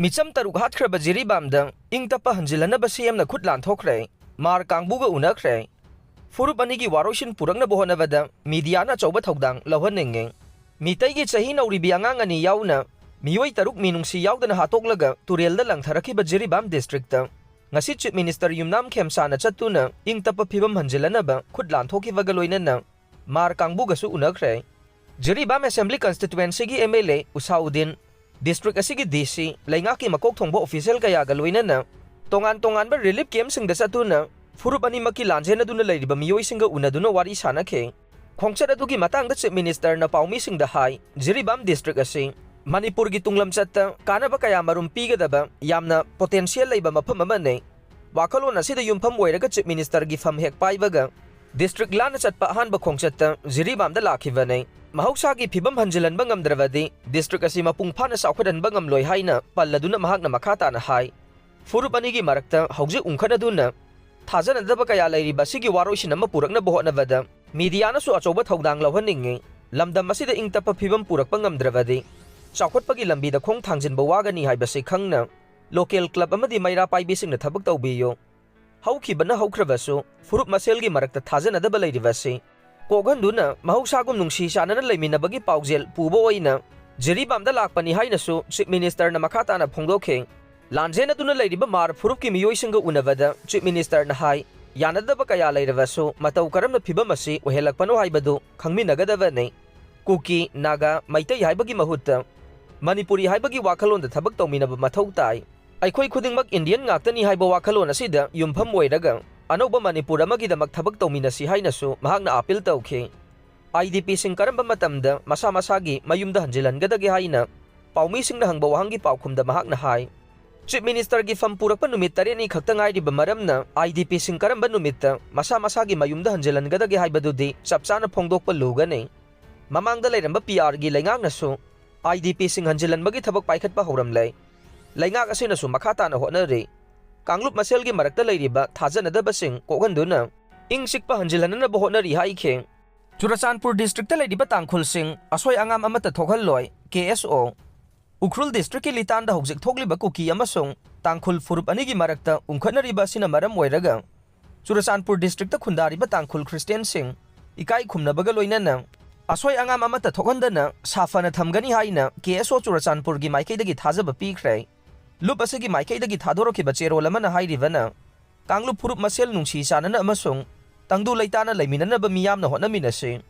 Micham taruk Hatkhraba Jiribam dang ing Tappa Hanjinhannaba CM Khut Lanthokhre Hmar Kangbuga Unnakhre Furup anigi waroshin purangna bohonabada media na chauba thaudang lawhanenge mitai gi chahi nauribi angang ani yauna mioi taruk minungsi yaudana hatoklaga turelda langtharakiba Jiribam district ngasi chief minister yumnam khemsana chatuna ing Tappa phibam Hanjinhannaba Khut Lanthokhre loinana Hmar Kangbuga su Unnakhre Jiribam assembly constituency gi MLA Usaudin district asigi DC laingaki makok thongbo official kaya galoinana tongan ba relief camp sing da satuna furup ani maki lanjena duna leiriba miyoi singa unaduna wari sanakhe khongchat adugi matang da chief minister na paumi sing da hai Jiribam district asi Manipur gi tunglam chatta kanaba kaya marum pigadaba yamna potential leiba mafam amane wakalon asida yumpham oiraga chief minister gi fam hek paibaga district lana chatpa hanba khongchatta Jiribam da lakhibane Mahausagi phibam hanjilanba ngamdravadi district asi mapung phana saukhadanba ngamloi haina palladuna mahakna makhata na hai furup anigi marakta hauji ungkhadaduna thajanadaba kaya leiriba sigi waroisin ama purakna bohonavada media na su achoba thaudang lawhaningi lamdam asida ing Tappa phibam purakpa ngamdravadi chaukhatpagi lambi da khong thangjinba wagani haibase khangna local club amadi maira paibisingna thabak tawbiyo haukibana haukhrabasu furup maselgi marakta thajanadaba leiribasi Koganduna mahusagum nungsi sanana leiminabagi paujel pubo oina Jiribam da lakpani hainasu chief minister na makata na phongdokhe lanjena duna leiriba mar furupki miyoi singa unavada chief minister na hai yanadaba kaya leiravasu matau karamna phibam asi ohelakpano haibadu khangminagadavane Kuki Naga Maitai haibagi mahutta Manipuri haibagi wakalon da thabak tawminaba mathau tai aikhoi khudingmak Indian ngaktani haiba wakalon asida yumpham oiraga Anoba Manipur amagidamak thabak tawminasi hainasu mahakna appeal tawkhe IDP sing karamba matamda masa-masagi mayumda hanjilangadagi haina paumi singna hangba wahangi paukhumda mahakna hai chief minister gi fam purakpa numit tareni khakta ngairiba maramna IDP sing karamba numitta masa-masagi mayumda hanjilangadagi haibadudi chapchana phongdokpa lugane mamangda leiramba PR gi laingaknasu IDP sing hanjilanbagi thabak paikhatpa hauramlai laingak asinasu makhata na honare Kanglup maselgi marakta leiriba thajanadaba sing koganduna ing sikpa Hanjinhannaba honari haikhe Churachandpur district leiriba Tangkhulsing Asoi Angam Amatta Thokhalloi KSO Ukhrul district ki litanda hojik thogliba Kuki amasung Tangkhul furup anigi marakta ungkhanariba sina maram oiraga Churachandpur district ta khundariba Tangkhul Christian sing ikai khumnabaga loinana Asoi Angam Amatta Thokhandana safana thamgani haina KSO Churachandpur gi maikaidagi thajaba pikhrei Lup asigi maikaidagi thadorokiba cherol amana hairivana Kanglup furup masel nungsi sanana amasung tangdu leitana leiminanaba miyamna honaminase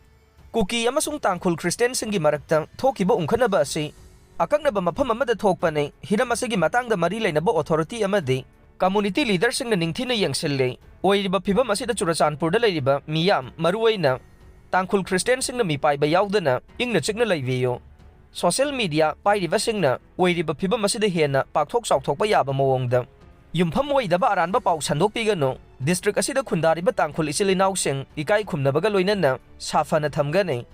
Kuki amasung Tangkhul Christian singi marakta thokiba ungkhanaba asi akaknaba mafam amada thokpane hiram asigi matangda mari leinaba authority amadi community leader singna ningthina yengsille oiriba phibam asida Churachandpur da leiriba miyam maruoina Tangkhul Christian singna mi paiba yaudana ingna chikna leiviyo Social media pairiba singna oiriba phibam asida hena pakthok chauthokpa yaba mawongda yumpham oidaba aranba pau sandokpigano district asida khundariba Tangkhul isilinau sing ikai khumnabaga loinana safana thamgane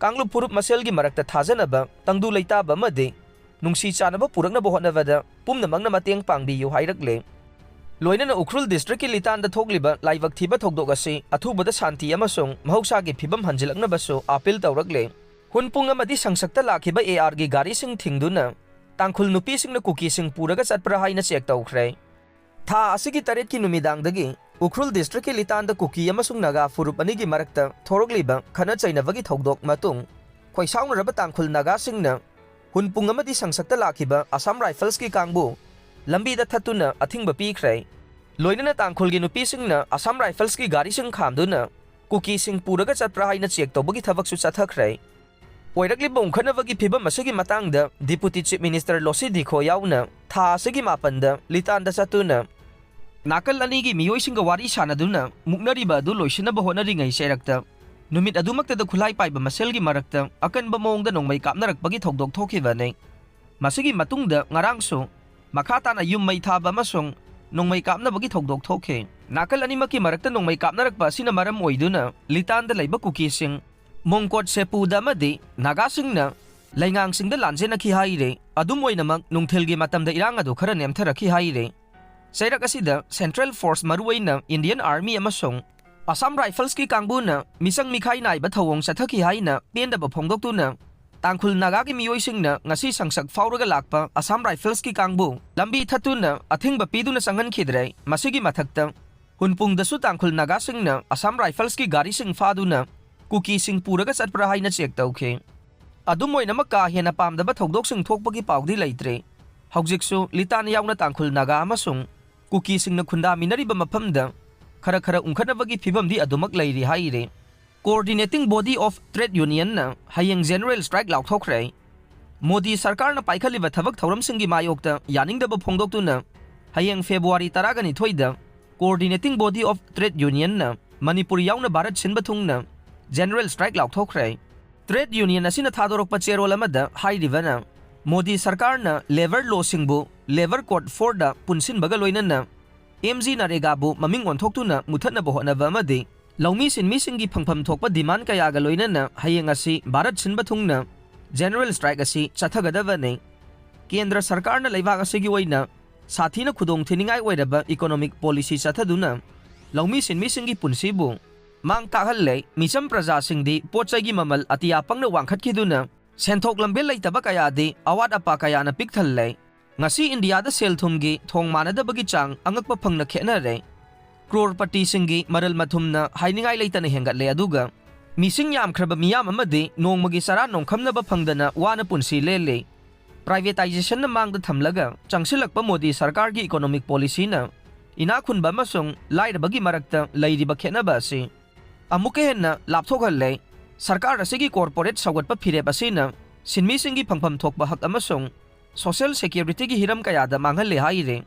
Kanglup furup maselgi marakta thajanaba tangdu leitaba made nungsi chanaba purakna bohonavada pumna mangna mateng pangbiyo hairakle loinana Ukhrul district ki litanda thogliba laibak thiba thokdogasi athubada shanti amasung mahausagi phibam hanjilaknabasu appeal tawrakle Hunpung amadi sangsakta lakhiba AR gi Garising Thingduna Tangkhul Nupisingna Kukising Puraga Chatpra Hayna check Toukhre Tha asigi taret ki numidangdagi Ukhrul district ki litanda Kuki amasung Naga furup anigi marakta thorogliba khana chainabagi thogdok matung khoisaungna raba Tangkhul Naga singna hunpung amadi sangsakta lakhiba Assam Rifles ki kangbu lambi da thatuna athingba pikhrei loinana Tangkhul gi Nupisingna Assam Rifles ki Garising khamduna Kukising Puraga Chatpra Hayna check tawbagi thabak su chathakhrei Oirakliba ungkhanabagi phibam asigi matangda Deputy Chief Minister Losi Dikho yauna tha asigi mapanda litanda satuna nakal anigi miyoi singa wari sanaduna muknariba adu loisinaba honaringai serakta numit adumakta da khulai paiba maselgi marakta akanba mawongda nongmai kapnarakpagi thogdok thokhibane masigi matungda ngarangsu makhata na yummai thaba amasung nongmai kapnabagi thogdok thokhe nakal animaki marakta nongmai kapnarakpa sina maram oiduna litanda leiba Kukising Mongkot sepuda madi nagasingna laingangsingda lanjena ki haire adum oinamak nungthilgi matamda irang adu khara nemthara ki haire sairak asida Central Force maruaina Indian Army amasung Assam Rifles ki kangbuna misang mikhai naiba thawong sathaki haina pendaba phongdoktuna Tangkhul Naga ki miyoisingna ngasi sangsak fauraga lakpa Assam Rifles ki kangbu lambi thatuna athingba piduna sangan khidre masigi mathakta hunpung dasu Tangkhul Naga singna Assam Rifles ki Garising faduna Kukising Puraga Chatpra Haina check Toukhre adumoy namak ka hena pamdaba thogdok sing thokpagi paudi leitre haujiksu litan yauna Tangkhul Naga amasung Kukising na khunda minariba maphamda khara khara ungkhanabagi phibamdi adumak leiri haire Coordinating Body of Trade Union na Hayeng General Strike Laothokhre Modi Sarkar na paikhaliba thabak thauramsingi mayokta yaningdaba phongdoktuna Hayeng February 12 da Coordinating Body of Trade Union na Manipur yauna Bharat sinba thungna General Strike Laothokhre Trade Union asina thadorokpa cherol amada hairibana Modi Sarkar na labor law singbu Labor Code 4 da punsinbaga loinana MG Narega bu maming onthoktuna muthatna bohonaba amadi Laumi sin misingi phangpham thokpa demand kaya ga loinana Hayeng asi Bharat sinba thungna General Strike asi chathagadabane Kendra Sarkar na leibak asigi oina sathina khudong thiningai oiraba economic policy chathaduna Laumi sin misingi punsibu mang takhalle Micham praja singdi pochagi mamal atiya pangna wangkhatkiduna senthok lambel leitaba kaya de awat apa kaya na pikthalle ngasi India da selthumgi thong manadabagi chang angakpa phangna khenare Crorepati singi maral mathumna hainingai leitana hengatle aduga mising yamkhraba miyam amadi nongmagi sara nongkhamnaba phangdana wana punsi lele privatization na mangda thamlaga changsilakpa Modi Sarkar gi economic policy na ina khunba masung lairabagi marakta leiriba khenaba asi amuke henna lapthokhalle Sarkar asigi corporate sawatpa phirep asina sinmi singi phangpham thokba hak amasung social security gi hiram kayada manghalle haire